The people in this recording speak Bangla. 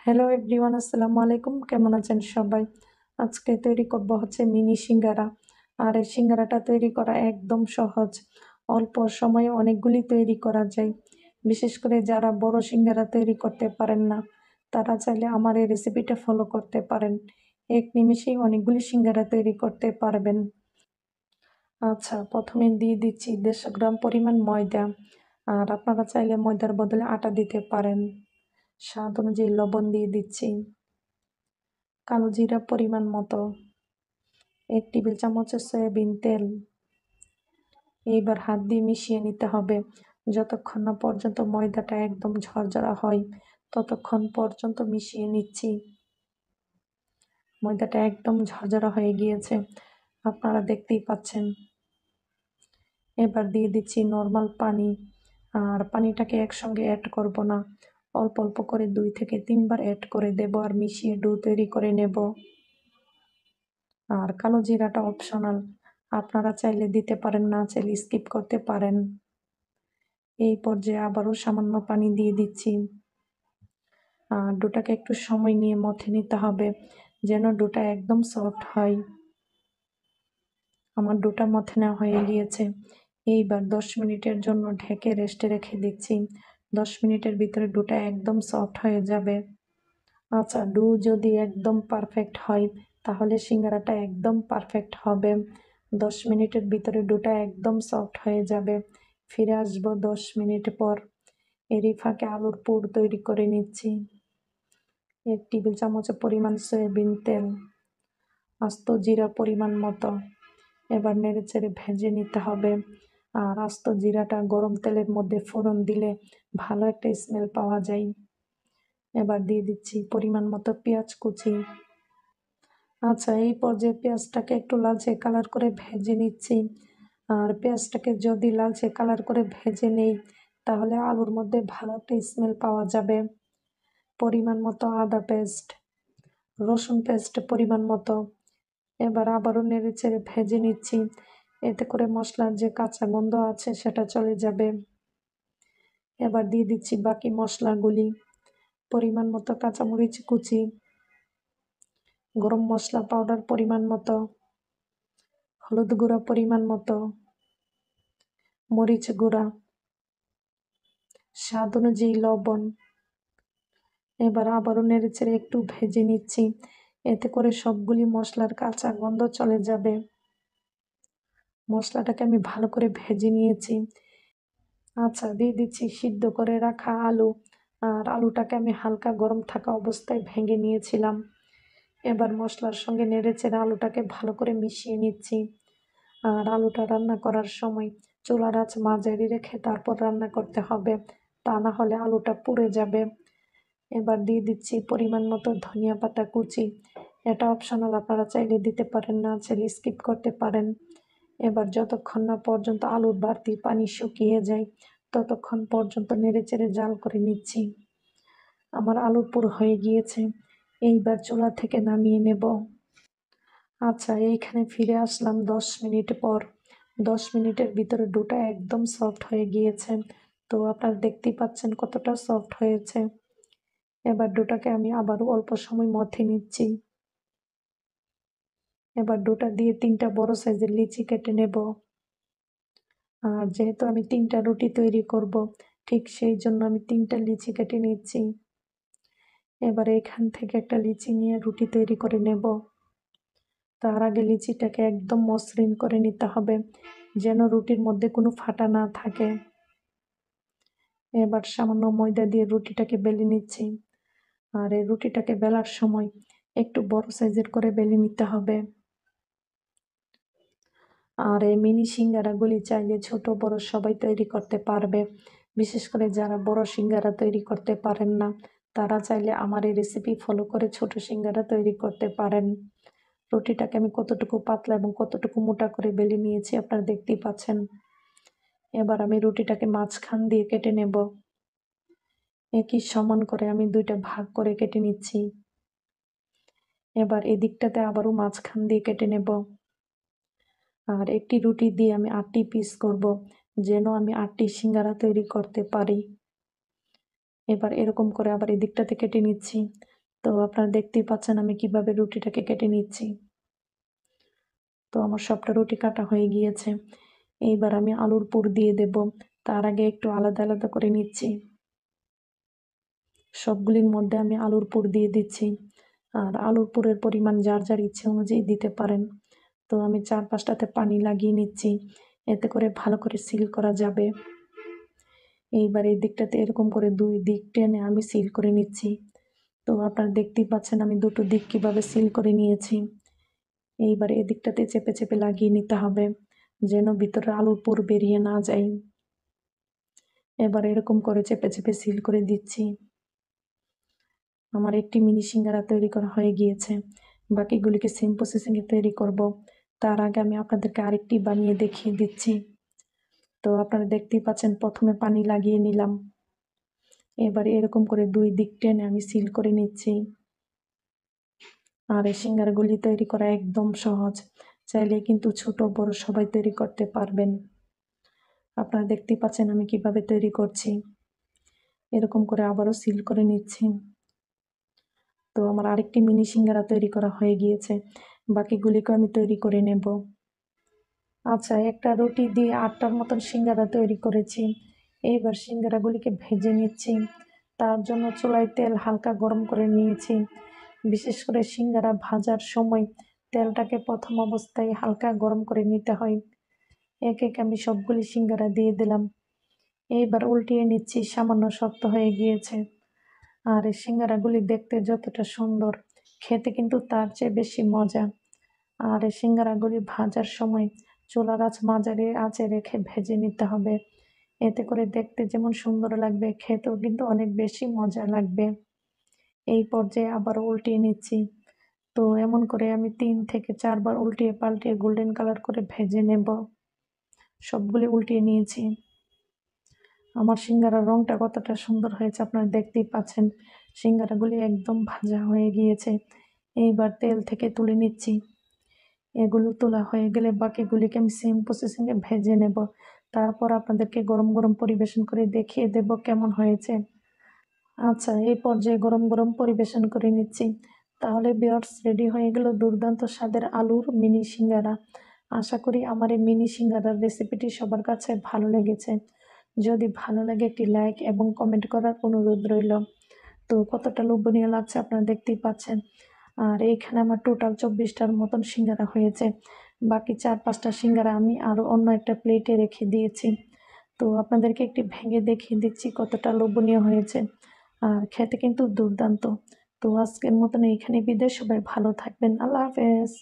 হ্যালো এভরিওয়ান, আসসালামু আলাইকুম। কেমন আছেন সবাই? আজকে তৈরি করব হচ্ছে মিনি সিঙ্গারা। আর এই সিঙ্গারাটা তৈরি করা একদম সহজ। অল্প সময়ে অনেকগুলি তৈরি করা যায়। বিশেষ করে যারা বড় সিঙ্গারা তৈরি করতে পারেন না, তারা চাইলে আমার এই রেসিপিটা ফলো করতে পারেন। এক নিমেষেই অনেকগুলি সিঙ্গারা তৈরি করতে পারবেন। আচ্ছা, প্রথমে দিয়ে দিচ্ছি 150 গ্রাম পরিমাণ ময়দা। আর আপনারা চাইলে ময়দার বদলে আটা দিতে পারেন। স্বাদ অনুযায়ী লবণ দিয়ে দিচ্ছি। কালো জিরা পরিমাণ মতো, 1 টেবিল চামচের সয়াবিন তেল। এইবার হাত দিয়ে মিশিয়ে নিতে হবে যতক্ষণ না পর্যন্ত ময়দাটা একদম ঝরঝরা হয়, ততক্ষণ পর্যন্ত মিশিয়ে নিচ্ছি। ময়দাটা একদম ঝরঝরা হয়ে গিয়েছে, আপনারা দেখতেই পাচ্ছেন। এবার দিয়ে দিচ্ছি নর্মাল পানি। আর পানিটাকে একসঙ্গে অ্যাড করব না, অল্প অল্প করে 2 থেকে 3 বার অ্যাড করে দেব আর মিশিয়ে ডো তৈরি করে নেব। আর কালো জিরাটা অপশনাল, আপনারা চাইলে দিতে পারেন, না চাইলে স্কিপ করতে পারেন। এই পর্যায়ে আবারও সামান্য পানি দিয়ে দিচ্ছি। আর ডোটাকে একটু সময় নিয়ে মথে নিতে হবে যেন ডোটা একদম সফট হয়। আমার ডোটা মথে নেওয়া হয়ে গিয়েছে। এইবার 10 মিনিটের জন্য ঢেকে রেস্টে রেখে দিচ্ছি। 10 মিনিটের ভিতরে ডোটা একদম সফট হয়ে যাবে। আচ্ছা, ডো যদি একদম পারফেক্ট হয় তাহলে সিঙ্গারাটা একদম পারফেক্ট হবে। 10 মিনিটের ভিতরে ডোটা একদম সফট হয়ে যাবে। ফিরে আসবো 10 মিনিট পর। এরই ফাঁকে আলুর পুর তৈরি করে নিচ্ছি। 1 টেবিল চামচের পরিমাণ সয়াবিন তেল, আস্ত জিরা পরিমাণ মতো। এবার নেড়েচেড়ে ভেজে নিতে হবে। আর আস্ত জিরাটা গরম তেলের মধ্যে ফোড়ন দিলে ভালো একটা স্মেল পাওয়া যায়। এবার দিয়ে দিচ্ছি পরিমাণ মতো পেঁয়াজ কুচি। আচ্ছা, এই পর্যায়ে পেঁয়াজটাকে একটু লালচে কালার করে ভেজে নিচ্ছি। আর পেঁয়াজটাকে যদি লালচে কালার করে ভেজে নেই তাহলে আলুর মধ্যে ভালো একটা স্মেল পাওয়া যাবে। পরিমাণ মতো আদা পেস্ট, রসুন পেস্ট পরিমাণ মতো। এবার আবারও নেড়েচেড়ে ভেজে নিচ্ছি, এতে করে মশলার যে কাঁচা গন্ধ আছে সেটা চলে যাবে। এবার দিয়ে দিচ্ছি বাকি মশলাগুলি। পরিমাণ মতো কাঁচামরিচ কুচি, গরম মশলা পাউডার পরিমাণ মতো, হলুদ গুঁড়া পরিমাণ মতো, মরিচ গুঁড়া, স্বাদ অনুযায়ী লবণ। এবার আবারও নেড়েচেড়ে একটু ভেজে নিচ্ছি, এতে করে সবগুলি মশলার কাঁচা গন্ধ চলে যাবে। মশলাটাকে আমি ভালো করে ভেজে নিয়েছি। আচ্ছা, দিয়ে দিচ্ছি সিদ্ধ করে রাখা আলু। আর আলুটাকে আমি হালকা গরম থাকা অবস্থায় ভেঙে নিয়েছিলাম। এবার মশলার সঙ্গে নেড়েচেড়ে আলুটাকে ভালো করে মিশিয়ে নিচ্ছি। আর আলুটা রান্না করার সময় চুলার আঁচ মাঝারি রেখে তারপর রান্না করতে হবে, তা না হলে আলুটা পুড়ে যাবে। এবার দিয়ে দিচ্ছি পরিমাণ মতো ধনিয়া পাতা কুচি। এটা অপশনাল, আপনারা চাইলে দিতে পারেন, না চাইলে স্কিপ করতে পারেন। এবার যতক্ষণ না পর্যন্ত আলুর বাড়তি পানি শুকিয়ে যায় ততক্ষণ পর্যন্ত নেড়েচেড়ে জাল করে নিচ্ছি। আমার আলুর পুর হয়ে গিয়েছে, এইবার চুলা থেকে নামিয়ে নেব। আচ্ছা, এইখানে ফিরে আসলাম 10 মিনিট পর। 10 মিনিটের ভিতরে ডোটা একদম সফট হয়ে গিয়েছে। তো আপনারা দেখতেই পাচ্ছেন কতটা সফট হয়েছে। এবার ডোটাকে আমি আবারও অল্প সময় মথে নিচ্ছি। এবার ডোটা দিয়ে 3টা বড় সাইজের লিচি কেটে নেব। আর যেহেতু আমি 3টা রুটি তৈরি করব, ঠিক সেই জন্য আমি 3টা লিচি কেটে নিচ্ছি। এবার এখান থেকে একটা লিচি নিয়ে রুটি তৈরি করে নেব। তার আগে লিচিটাকে একদম মসৃণ করে নিতে হবে যেন রুটির মধ্যে কোনো ফাটা না থাকে। এবার সামান্য ময়দা দিয়ে রুটিটাকে বেলে নিচ্ছি। আর এই রুটিটাকে বেলার সময় একটু বড় সাইজের করে বেলে নিতে হবে। আর এই মিনি সিঙ্গারাগুলি চাইলে ছোট বড় সবাই তৈরি করতে পারবে। বিশেষ করে যারা বড় সিঙ্গারা তৈরি করতে পারেন না, তারা চাইলে আমার এই রেসিপি ফলো করে ছোট সিঙ্গারা তৈরি করতে পারেন। রুটিটাকে আমি কতটুকু পাতলা এবং কতটুকু মোটা করে বেলে নিয়েছি আপনারা দেখতেই পাচ্ছেন। এবার আমি রুটিটাকে মাঝখান দিয়ে কেটে নেব। একই সমান করে আমি 2টা ভাগ করে কেটে নিচ্ছি। এবার এদিকটাতে আবারও মাঝখান দিয়ে কেটে নেব। আর একটি রুটি দিয়ে আমি 8টি পিস করব যেন আমি 8টি সিঙ্গারা তৈরি করতে পারি। এবার এরকম করে আবার এদিকটাতে কেটে নিচ্ছি। তো আপনারা দেখতেই পাচ্ছেন আমি কিভাবে রুটিটাকে কেটে নিচ্ছি। তো আমার সবটা রুটি কাটা হয়ে গিয়েছে। এইবার আমি আলুর পুর দিয়ে দেব। তার আগে একটু আলাদা আলাদা করে নিচ্ছি। সবগুলির মধ্যে আমি আলুর পুর দিয়ে দিচ্ছি। আর আলুর পুরের পরিমাণ যার যার ইচ্ছে অনুযায়ী দিতে পারেন। তো আমি 4-5টাতে পানি লাগিয়ে নিচ্ছি, এতে করে ভালো করে সিল করা যাবে। এইবার এই দিকটাতে এরকম করে 2 দিক টেনে আমি সিল করে নিচ্ছি। তো আপনারা দেখতেই পাচ্ছেন আমি দুটো দিক কিভাবে সিল করে নিয়েছি। এইবার এই দিকটাতে চেপে চেপে লাগিয়ে নিতে হবে, যেন ভিতরে আলুর পুর বেরিয়ে না যায়। এবার এরকম করে চেপে চেপে সিল করে দিচ্ছি। আমার একটি মিনি সিঙ্গারা তৈরি করা হয়ে গিয়েছে। বাকিগুলিকে সেম প্রসেসিংয়ে তৈরি করব। তার আগে আমি আপনাদেরকে আরেকটি বানিয়ে দেখিয়ে দিচ্ছি। তো আপনারা দেখতেই পাচ্ছেন প্রথমে পানি লাগিয়ে নিলাম। এবার এরকম করে 2 দিক টেনে আমি সিল করে নিচ্ছি। আর এই সিঙ্গারাগুলি তৈরি করা একদম সহজ। চাইলে কিন্তু ছোট বড় সবাই তৈরি করতে পারবেন। আপনারা দেখতেই পাচ্ছেন আমি কিভাবে তৈরি করছি। এরকম করে আবারও সিল করে নিচ্ছি। তো আমার আরেকটি মিনি সিঙ্গারা তৈরি করা হয়ে গিয়েছে। বাকিগুলিকেও আমি তৈরি করে নেব। আচ্ছা, একটা রুটি দিয়ে 8টার মতন সিঙ্গারা তৈরি করেছি। এইবার সিঙ্গারাগুলিকে ভেজে নিচ্ছি। তার জন্য চুলায় তেল হালকা গরম করে নিয়েছি। বিশেষ করে সিঙ্গারা ভাজার সময় তেলটাকে প্রথম অবস্থায় হালকা গরম করে নিতে হয়। একে একে আমি সবগুলি সিঙ্গারা দিয়ে দিলাম। এইবার উল্টিয়ে নিচ্ছি, সামান্য শক্ত হয়ে গিয়েছে। আর এই সিঙ্গারাগুলি দেখতে যতটা সুন্দর, খেতে কিন্তু তার চেয়ে বেশি মজা। আর এই সিঙ্গারাগুলি ভাজার সময় চুলার আঁচ মাঝারি আঁচে রেখে ভেজে নিতে হবে। এতে করে দেখতে যেমন সুন্দর লাগবে, খেতেও কিন্তু অনেক বেশি মজা লাগবে। এই পর্যায়ে আবার উল্টিয়ে নিচ্ছি। তো এমন করে আমি 3 থেকে 4 বার উল্টিয়ে পাল্টিয়ে গোল্ডেন কালার করে ভেজে নেব। সবগুলি উল্টিয়ে নিয়েছি। আমার সিঙ্গারার রংটা কতটা সুন্দর হয়েছে আপনারা দেখতেই পাচ্ছেন। সিঙ্গারাগুলি একদম ভাজা হয়ে গিয়েছে। এইবার তেল থেকে তুলে নিচ্ছি। এগুলো তোলা হয়ে গেলে বাকিগুলিকে আমি সেম প্রসেসিংয়ে ভেজে নেব। তারপর আপনাদেরকে গরম গরম পরিবেশন করে দেখিয়ে দেব কেমন হয়েছে। আচ্ছা, এই পর্যায়ে গরম গরম পরিবেশন করে নিচ্ছি। তাহলে ভিউয়ার্স, রেডি হয়ে গেল দুর্দান্ত স্বাদের আলুর মিনি সিঙ্গারা। আশা করি আমার এই মিনি সিঙ্গারার রেসিপিটি সবার কাছে ভালো লেগেছে। যদি ভালো লাগে একটি লাইক এবং কমেন্ট করার অনুরোধ রইল। তো কতটা লোভনীয় লাগছে আপনারা দেখতেই পাচ্ছেন। আর এইখানে আমার টোটাল 24টার মতন সিঙ্গারা হয়েছে। বাকি 4-5টা সিঙ্গারা আমি আরও অন্য একটা প্লেটে রেখে দিয়েছি। তো আপনাদেরকে একটি ভেঙে দেখিয়ে দিচ্ছি কতটা লোভনীয় হয়েছে। আর খেতে কিন্তু দুর্দান্ত। তো আজকের মতন এইখানে বিদায়। সবাই ভালো থাকবেন। আল্লাহ হাফেজ।